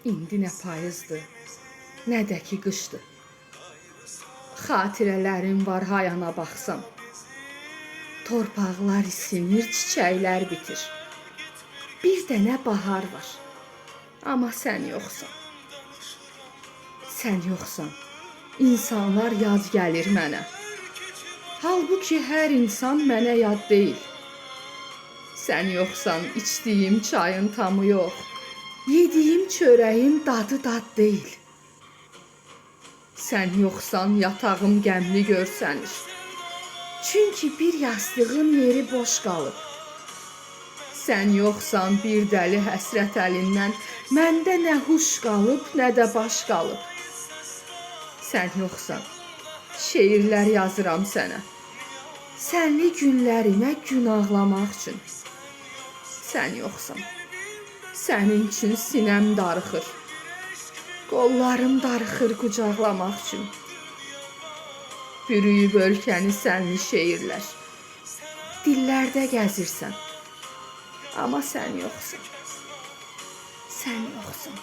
İndi nə payızdır, nə də ki qışdır. Xatirələrim var hayana baxsam. Torpaqlar isinir, çiçəklər bitir. Bir dənə bahar var, amma sən yoxsan. Sən yoxsan, insanlar yad gəlir mənə. Halbuki hər insan mənə yad deyil. Sən yoxsan, içdiyim çayın tamı yox. Yediyim çörəyin dadı dad deyil. Sən yoxsan, yatağım qəmli görsənir. Çünki bir yastığın yeri boş qalıb. Sən yoxsan, bir dəli həsrət əlindən məndə nə huş qalıb, nə də baş qalıb. Sən yoxsan, şeirlər yazıram sənə. Sənli günlərimə gün ağlamaq üçün. Sən yoxsan, sənin üçün sinəm darıxır. Qollarım darıxır qucaqlamaq üçün. Bürüyüb ölkəni sənli şeirlər. Dillərdə gəzirsən, amma sən yoxsan. Sən yoxsan.